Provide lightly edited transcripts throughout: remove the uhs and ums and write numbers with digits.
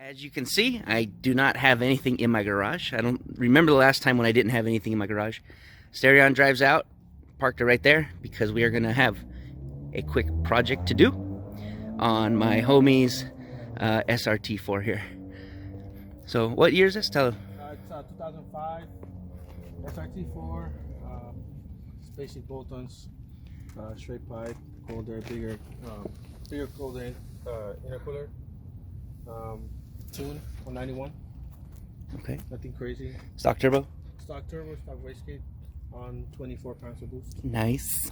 As you can see, I do not have anything in my garage. I don't remember the last time when I didn't have anything in my garage. Stereon drives out, parked it right there because we are going to have a quick project to do on my homie's SRT4 here. So what year is this? Tell him. It's 2005 SRT4, basic bolt-ons, straight pipe, colder, bigger colder intercooler, tune 191. Okay. Nothing crazy. Stock turbo? Stock turbo, stock wastegate on 24 pounds of boost. Nice.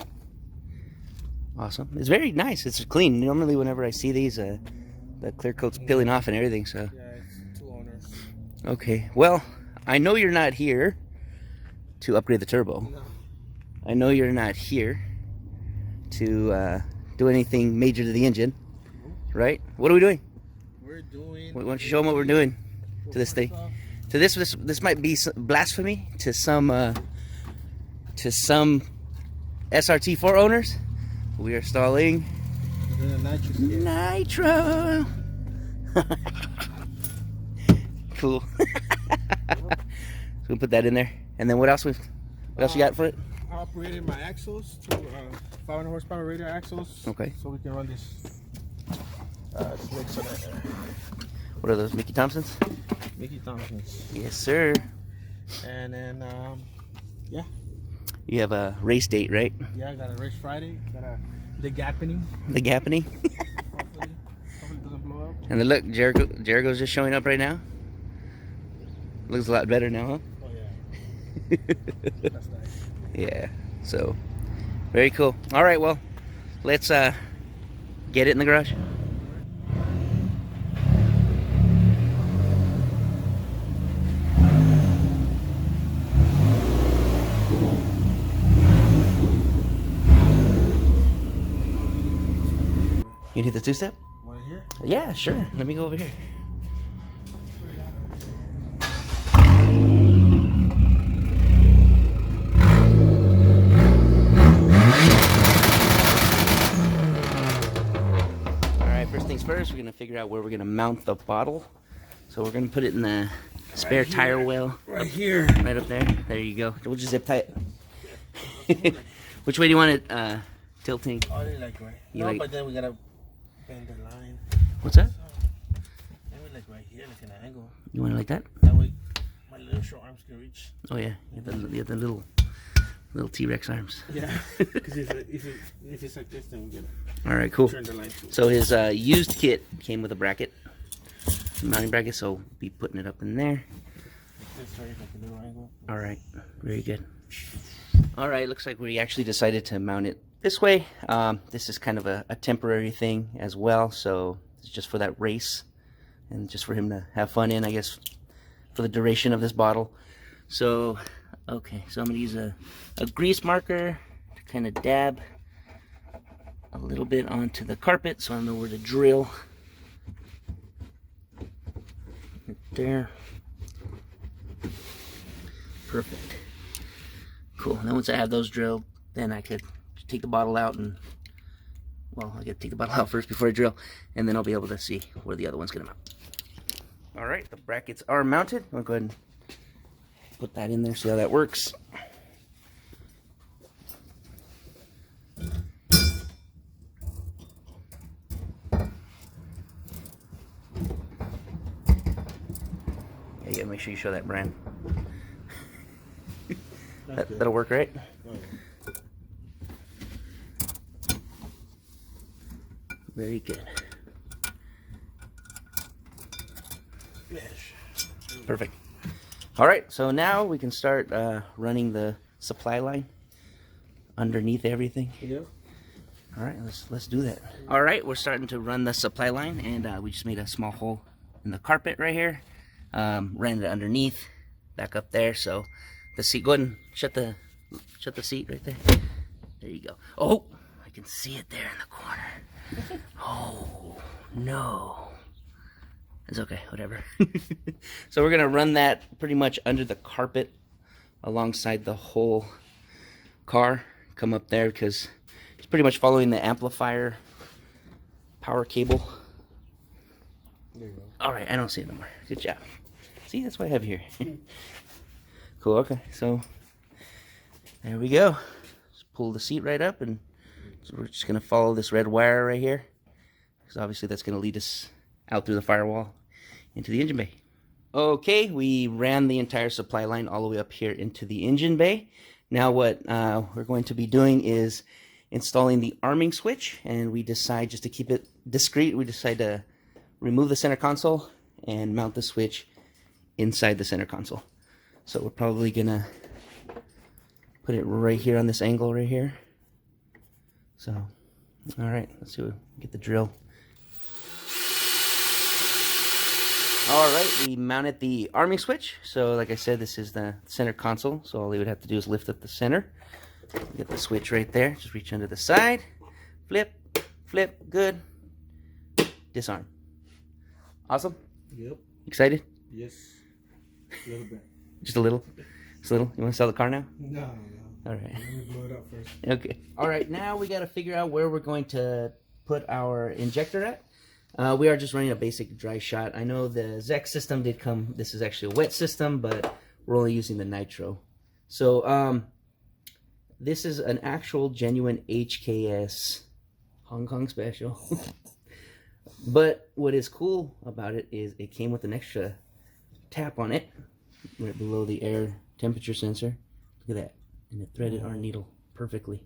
Awesome. It's very nice. It's clean. Normally whenever I see these, the clear coat's peeling off and everything, so. Yeah, it's two owners. Okay. Well, I know you're not here to upgrade the turbo. No. I know you're not here to do anything major to the engine, right? What are we doing? We're doing... Why don't you show them what we're doing to this thing? To this might be blasphemy to some SRT4 owners. We are installing nitro. Cool. So we'll put that in there, and then what else you got for it? I operated my axles to 500 horsepower radial axles. Okay. So we can run this mixer right there. What are those, Mickey Thompsons? Mickey Thompsons. Yes, sir. And then, yeah. You have a race date, right? Yeah, I got a race Friday. Got the gapping. The gapping. Hopefully it doesn't blow up. And then look, Jericho's just showing up right now. Looks a lot better now, huh? Oh yeah. That's nice. Yeah. So, very cool. All right, well, let's get it in the garage. You need the two-step? Want it here? Yeah, sure. Let me go over here. Alright, first things first, we're going to figure out where we're going to mount the bottle. So we're going to put it in the spare tire well. Right here. Right up there. There you go. We'll just zip tie it. Which way do you want it tilting? Oh, I like right. You No, like- but then we gotta bend the line. What's that? Maybe like right here, like an angle. You want it like that? That way, my little short arms can reach. Oh yeah, you have the little T-Rex arms. Yeah. Because if it's like this, then we gotta All right, cool. turn the line to. So his used kit came with a bracket, mounting bracket. So we'll be putting it up in there. This right, like a little angle. All right, very good. All right, looks like we actually decided to mount it this way. This is kind of a temporary thing as well, so it's just for that race and just for him to have fun in, I guess, for the duration of this bottle. So, okay, so I'm gonna use a grease marker to kind of dab a little bit onto the carpet so I know where to drill. Right there. Perfect. Cool. And then once I have those drilled, then I could take the bottle out and, well, I gotta take the bottle out first before I drill, and then I'll be able to see where the other one's gonna mount. All right, the brackets are mounted. I'll go ahead and put that in there, see how that works. Yeah, you gotta make sure you show that brand. That'll work, right? Very good. Yes. Perfect. All right, so now we can start running the supply line underneath everything. Yeah. All right, let's do that. All right, we're starting to run the supply line, and we just made a small hole in the carpet right here. Ran it underneath, back up there. So the seat. Go ahead and shut the seat right there. There you go. Oh, I can see it there in the corner. Oh no. It's okay, whatever. So we're gonna run that pretty much under the carpet alongside the whole car. Come up there because it's pretty much following the amplifier power cable. There you go. All right, I don't see it no more. Good job. See, that's what I have here. Cool, okay, so there we go. Just pull the seat right up, and so we're just gonna follow this red wire right here, because obviously that's gonna lead us out through the firewall into the engine bay. Okay, we ran the entire supply line all the way up here into the engine bay. Now what we're going to be doing is installing the arming switch, and we decide, just to keep it discreet, we decide to remove the center console and mount the switch inside the center console. So we're probably gonna put it right here on this angle right here. So, all right, let's see, get the drill. All right, we mounted the arming switch. So like I said, this is the center console. So all we would have to do is lift up the center. Get the switch right there. Just reach under the side. Flip, flip, good. Disarm. Awesome? Yep. Excited? Yes. A little bit. Just a little? Just a little? You want to sell the car now? No. All right. Let me blow it up first. Okay. All right, now we got to figure out where we're going to put our injector at. We are just running a basic dry shot. I know the ZEC system did come. This is actually a wet system, but we're only using the nitro. So this is an actual genuine HKS Hong Kong special. But what is cool about it is it came with an extra tap on it right below the air temperature sensor. Look at that. And it threaded our needle perfectly.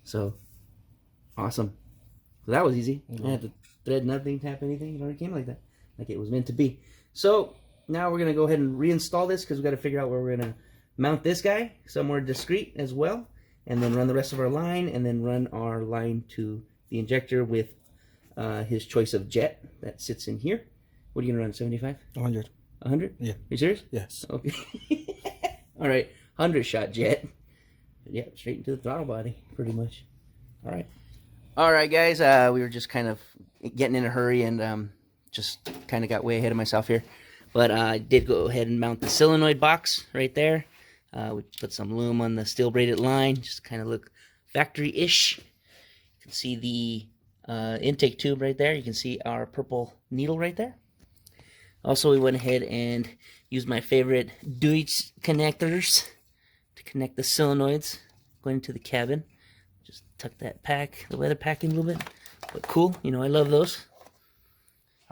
So awesome. So that was easy. I had to thread nothing, tap anything. It already came like that, like it was meant to be. So now we're gonna go ahead and reinstall this, because we got to figure out where we're gonna mount this guy somewhere discreet as well, and then run the rest of our line, and then run our line to the injector with his choice of jet that sits in here. What are you gonna run? 75? 100. 100? Yeah. You serious? Yes. Okay. All right, 100 shot jet. Yeah, straight into the throttle body, pretty much. All right. All right, guys. We were just kind of getting in a hurry, and just kind of got way ahead of myself here. But I did go ahead and mount the solenoid box right there. We put some loom on the steel braided line, just kind of look factory-ish. You can see the intake tube right there. You can see our purple needle right there. Also, we went ahead and used my favorite Deutsch connectors to connect the solenoids going into the cabin. Just tuck that pack, the weather pack in a little bit. But cool, you know, I love those.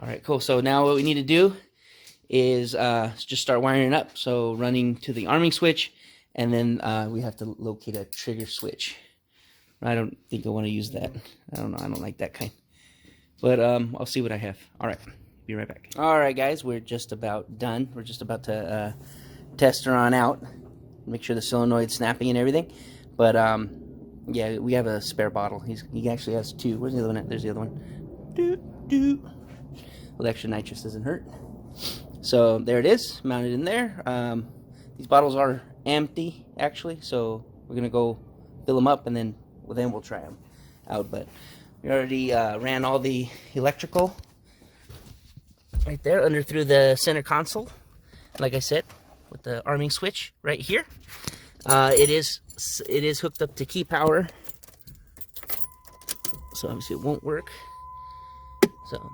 All right, cool. So now what we need to do is just start wiring it up. So running to the arming switch, and then we have to locate a trigger switch. I don't think I want to use that. I don't know. I don't like that kind. But I'll see what I have. All right. Be right back. All right, guys. We're just about done. We're just about to test her on out. Make sure the solenoid's snapping and everything. But yeah, we have a spare bottle. He actually has two. Where's the other one at? There's the other one. Well, the extra nitrous doesn't hurt. So there it is, mounted in there. These bottles are empty, actually. So we're going to go fill them up, and then we'll try them out. But we already ran all the electrical right there under through the center console, like I said, with the arming switch right here. It is hooked up to key power, so obviously it won't work. So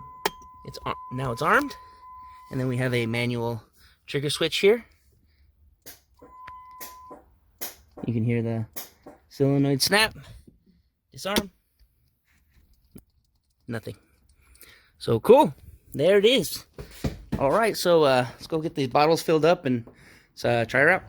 now it's armed, and then we have a manual trigger switch here. You can hear the solenoid snap. Disarm. Nothing. So cool. There it is. All right, so let's go get these bottles filled up and try her out.